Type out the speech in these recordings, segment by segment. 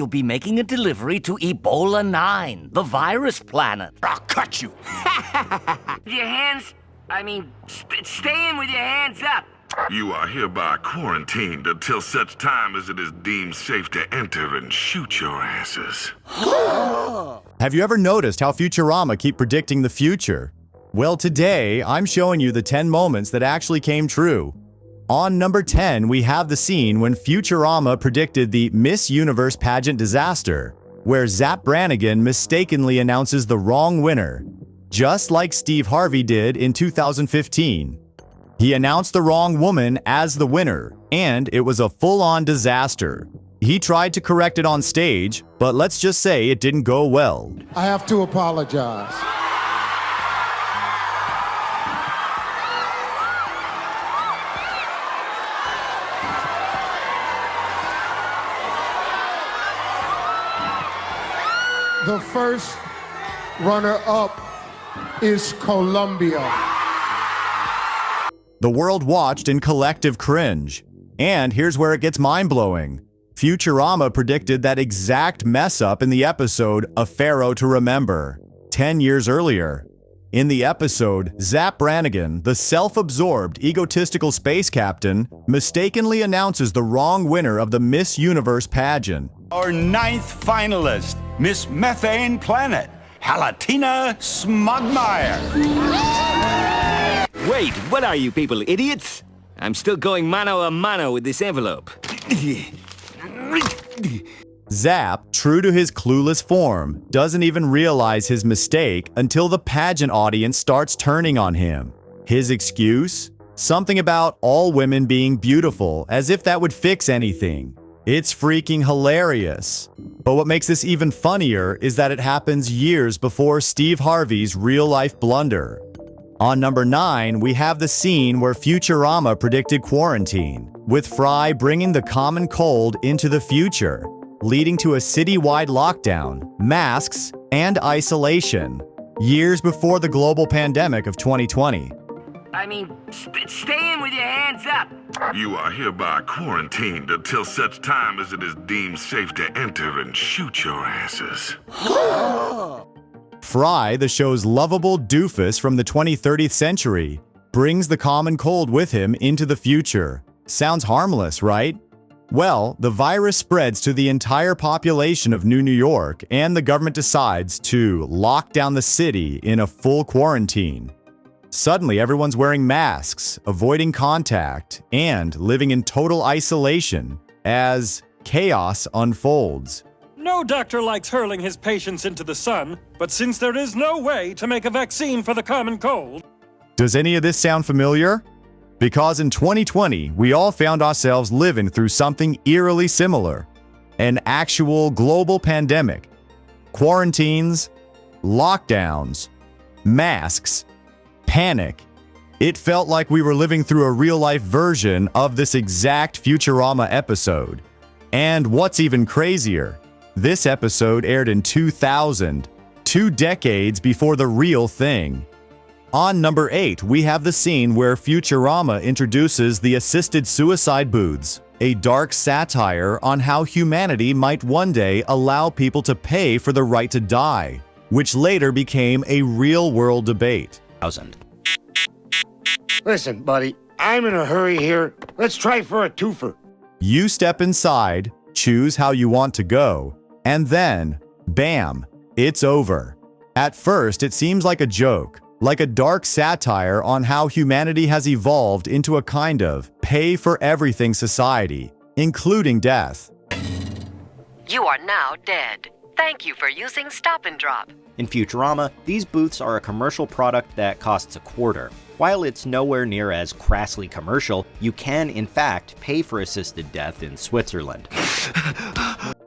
You'll be making a delivery to Ebola 9, the virus planet. I'll cut you. Your hands, stay in with your hands up. You are hereby quarantined until such time as it is deemed safe to enter and shoot your asses. Have you ever noticed how Futurama keep predicting the future? Well, today, I'm showing you the 10 moments that actually came true. On number 10, we have the scene when Futurama predicted the Miss Universe pageant disaster, where Zapp Brannigan mistakenly announces the wrong winner, just like Steve Harvey did in 2015. He announced the wrong woman as the winner, and it was a full-on disaster. He tried to correct it on stage, but let's just say it didn't go well. I have to apologize. The first runner-up is Colombia. The world watched in collective cringe. And here's where it gets mind-blowing. Futurama predicted that exact mess-up in the episode A Pharaoh to Remember, 10 years earlier. In the episode, Zapp Brannigan, the self-absorbed, egotistical space captain, mistakenly announces the wrong winner of the Miss Universe pageant. Our 9th finalist, Miss Methane Planet, Halatina Smugmire. Wait, what are you people, idiots? I'm still going mano a mano with this envelope. Zapp, true to his clueless form, doesn't even realize his mistake until the pageant audience starts turning on him. His excuse? Something about all women being beautiful, as if that would fix anything. It's freaking hilarious. But what makes this even funnier is that it happens years before Steve Harvey's real-life blunder. On number 9, we have the scene where Futurama predicted quarantine, with Fry bringing the common cold into the future, leading to a citywide lockdown, masks, and isolation, years before the global pandemic of 2020. Stay in with your hands up. You are hereby quarantined until such time as it is deemed safe to enter and shoot your asses. Fry, the show's lovable doofus from the 20-30th century, brings the common cold with him into the future. Sounds harmless, right? Well, the virus spreads to the entire population of New York, and the government decides to lock down the city in a full quarantine. Suddenly, everyone's wearing masks, avoiding contact, and living in total isolation as chaos unfolds. No doctor likes hurling his patients into the sun, but since there is no way to make a vaccine for the common cold... Does any of this sound familiar? Because in 2020, we all found ourselves living through something eerily similar. An actual global pandemic. Quarantines, lockdowns, masks, panic. It felt like we were living through a real-life version of this exact Futurama episode. And what's even crazier, this episode aired in 2000, 2 decades before the real thing. On number 8, we have the scene where Futurama introduces the assisted suicide booths, a dark satire on how humanity might one day allow people to pay for the right to die, which later became a real-world debate. Listen, buddy, I'm in a hurry here. Let's try for a twofer. You step inside, choose how you want to go, and then, bam, it's over. At first, it seems like a joke, like a dark satire on how humanity has evolved into a kind of pay-for-everything society, including death. You are now dead. Thank you for using Stop and Drop. In Futurama, these booths are a commercial product that costs a quarter. While it's nowhere near as crassly commercial, you can, in fact, pay for assisted death in Switzerland.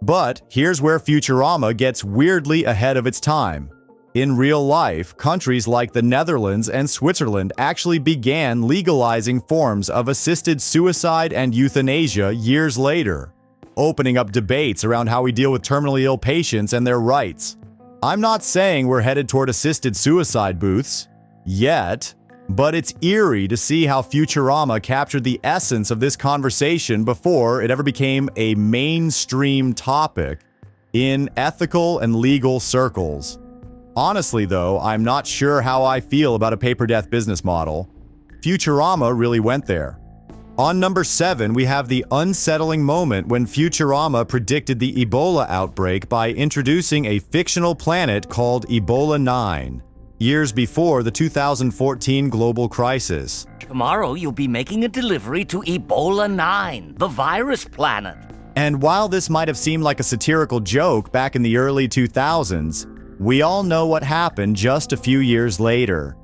But here's where Futurama gets weirdly ahead of its time. In real life, countries like the Netherlands and Switzerland actually began legalizing forms of assisted suicide and euthanasia years later, opening up debates around how we deal with terminally ill patients and their rights. I'm not saying we're headed toward assisted suicide booths, yet, but it's eerie to see how Futurama captured the essence of this conversation before it ever became a mainstream topic in ethical and legal circles. Honestly, though, I'm not sure how I feel about a pay-per-death business model. Futurama really went there. On number 7, we have the unsettling moment when Futurama predicted the Ebola outbreak by introducing a fictional planet called Ebola 9, years before the 2014 global crisis. Tomorrow you'll be making a delivery to Ebola 9, the virus planet. And while this might have seemed like a satirical joke back in the early 2000s, we all know what happened just a few years later.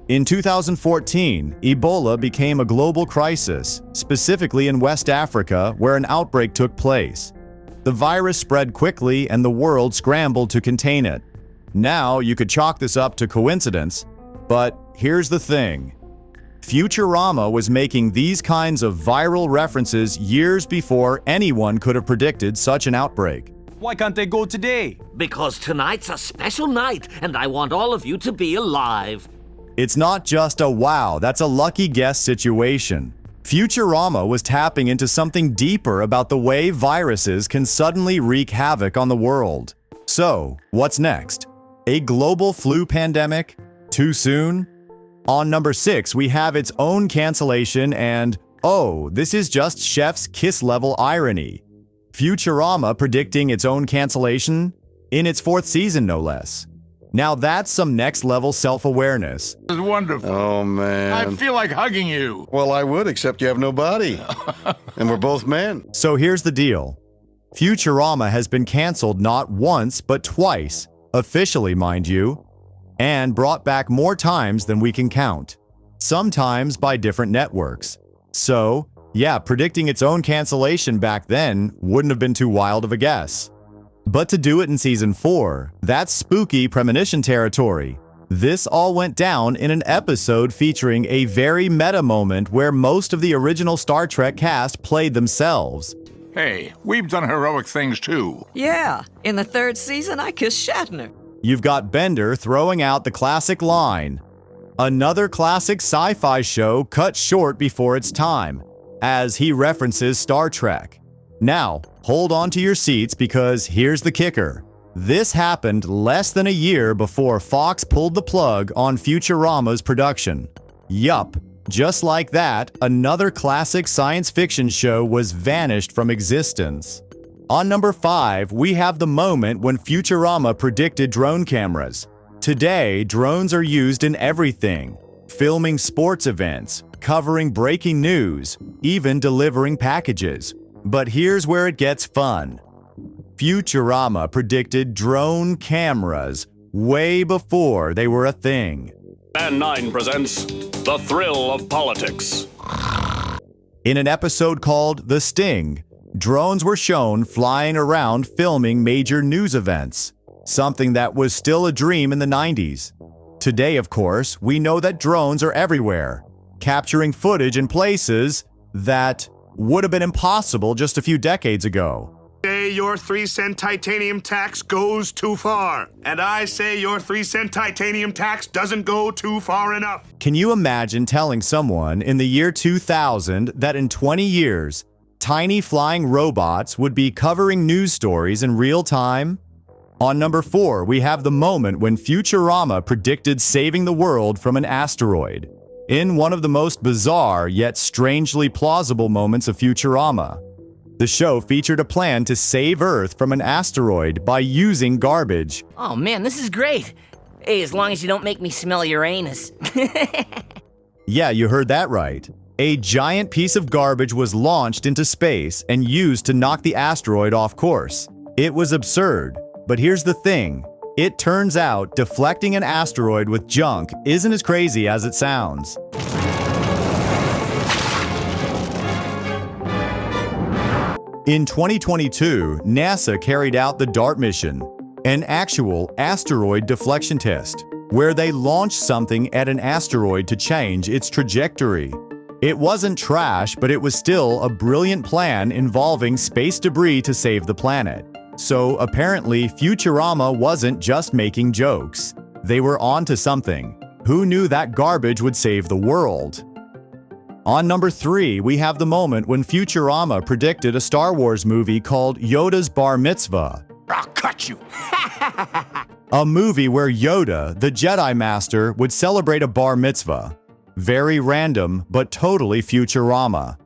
In 2014, Ebola became a global crisis, specifically in West Africa, where an outbreak took place. The virus spread quickly and the world scrambled to contain it. Now, you could chalk this up to coincidence, but here's the thing. Futurama was making these kinds of viral references years before anyone could have predicted such an outbreak. Why can't they go today? Because tonight's a special night, and I want all of you to be alive. It's not just a wow, that's a lucky guess situation. Futurama was tapping into something deeper about the way viruses can suddenly wreak havoc on the world. So, what's next? A global flu pandemic? Too soon? On number 6, we have its own cancellation and, oh, this is just chef's kiss-level irony. Futurama predicting its own cancellation? In its 4th season, no less. Now that's some next-level self-awareness. This is wonderful. Oh, man. I feel like hugging you. Well, I would, except you have no body. And we're both men. So here's the deal. Futurama has been canceled not once, but twice, officially, mind you, and brought back more times than we can count, sometimes by different networks. So, yeah, predicting its own cancellation back then wouldn't have been too wild of a guess. But to do it in Season 4, that's spooky premonition territory. This all went down in an episode featuring a very meta moment where most of the original Star Trek cast played themselves. Hey, we've done heroic things too. Yeah, in the 3rd season, I kissed Shatner. You've got Bender throwing out the classic line. Another classic sci-fi show cut short before its time, as he references Star Trek. Now, hold on to your seats because here's the kicker. This happened less than a year before Fox pulled the plug on Futurama's production. Yup, just like that, another classic science fiction show was vanished from existence. On number 5, we have the moment when Futurama predicted drone cameras. Today, drones are used in everything, filming sports events, covering breaking news, even delivering packages. But here's where it gets fun. Futurama predicted drone cameras way before they were a thing. And 9 presents The Thrill of Politics. In an episode called The Sting, drones were shown flying around filming major news events, something that was still a dream in the 90s. Today, of course, we know that drones are everywhere, capturing footage in places that would have been impossible just a few decades ago. Say your 3-cent titanium tax goes too far. And I say your 3-cent titanium tax doesn't go too far enough. Can you imagine telling someone in the year 2000 that in 20 years, tiny flying robots would be covering news stories in real time? On number 4, we have the moment when Futurama predicted saving the world from an asteroid. In one of the most bizarre yet strangely plausible moments of Futurama. The show featured a plan to save Earth from an asteroid by using garbage. Oh man, this is great. Hey, as long as you don't make me smell your anus. Yeah, you heard that right. A giant piece of garbage was launched into space and used to knock the asteroid off course. It was absurd, but here's the thing. It turns out deflecting an asteroid with junk isn't as crazy as it sounds. In 2022, NASA carried out the DART mission, an actual asteroid deflection test, where they launched something at an asteroid to change its trajectory. It wasn't trash, but it was still a brilliant plan involving space debris to save the planet. So apparently, Futurama wasn't just making jokes. They were onto something. Who knew that garbage would save the world? On number 3, we have the moment when Futurama predicted a Star Wars movie called Yoda's Bar Mitzvah, I'll cut you. A movie where Yoda, the Jedi Master, would celebrate a bar mitzvah. Very random, but totally Futurama.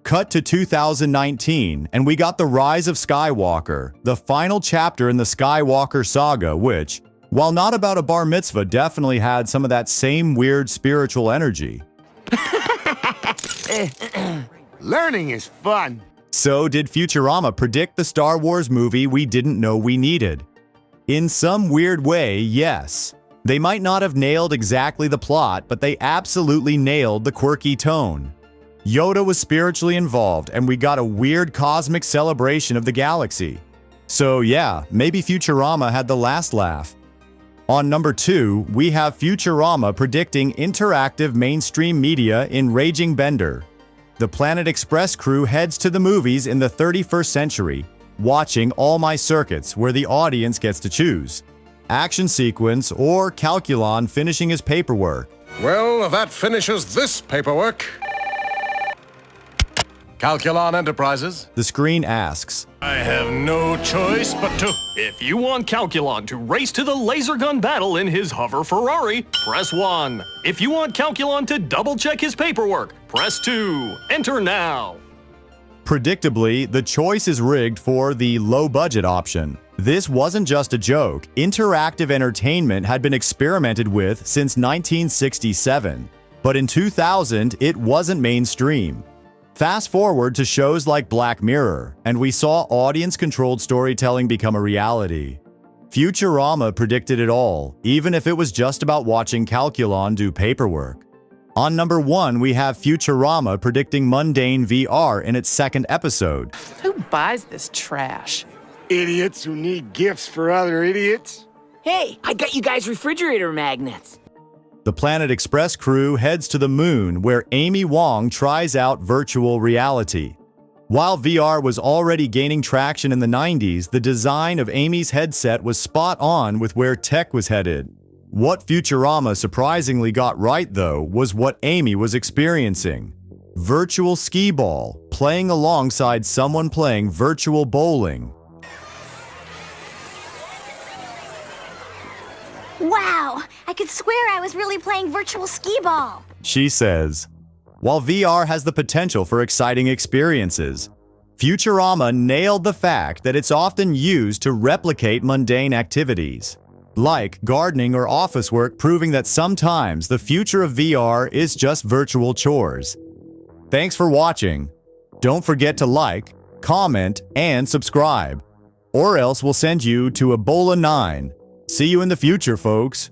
Cut to 2019, and we got The Rise of Skywalker, the final chapter in the Skywalker saga, which, while not about a bar mitzvah, definitely had some of that same weird spiritual energy. Learning is fun. So did Futurama predict the Star Wars movie we didn't know we needed? In some weird way, yes. They might not have nailed exactly the plot, but they absolutely nailed the quirky tone. Yoda was spiritually involved, and we got a weird cosmic celebration of the galaxy. So yeah, maybe Futurama had the last laugh. On number 2, we have Futurama predicting interactive mainstream media in Raging Bender. The Planet Express crew heads to the movies in the 31st century, watching All My Circuits, where the audience gets to choose. Action sequence or Calculon finishing his paperwork. Well, that finishes this paperwork. Calculon Enterprises. The screen asks, I have no choice but to... If you want Calculon to race to the laser gun battle in his hover Ferrari, press 1. If you want Calculon to double-check his paperwork, press 2. Enter now. Predictably, the choice is rigged for the low-budget option. This wasn't just a joke. Interactive entertainment had been experimented with since 1967. But in 2000, it wasn't mainstream. Fast forward to shows like Black Mirror, and we saw audience-controlled storytelling become a reality. Futurama predicted it all, even if it was just about watching Calculon do paperwork. On number 1, we have Futurama predicting mundane VR in its second episode. Who buys this trash? Idiots who need gifts for other idiots. Hey, I got you guys refrigerator magnets. The Planet Express crew heads to the moon, where Amy Wong tries out virtual reality. While VR was already gaining traction in the 90s, the design of Amy's headset was spot on with where tech was headed. What Futurama surprisingly got right, though, was what Amy was experiencing. Virtual skee ball, playing alongside someone playing virtual bowling. Wow, I could swear I was really playing virtual skee ball. She says. While VR has the potential for exciting experiences, Futurama nailed the fact that it's often used to replicate mundane activities, like gardening or office work, proving that sometimes the future of VR is just virtual chores. Thanks for watching. Don't forget to like, comment, and subscribe, or else we'll send you to Ebola 9. See you in the future, folks.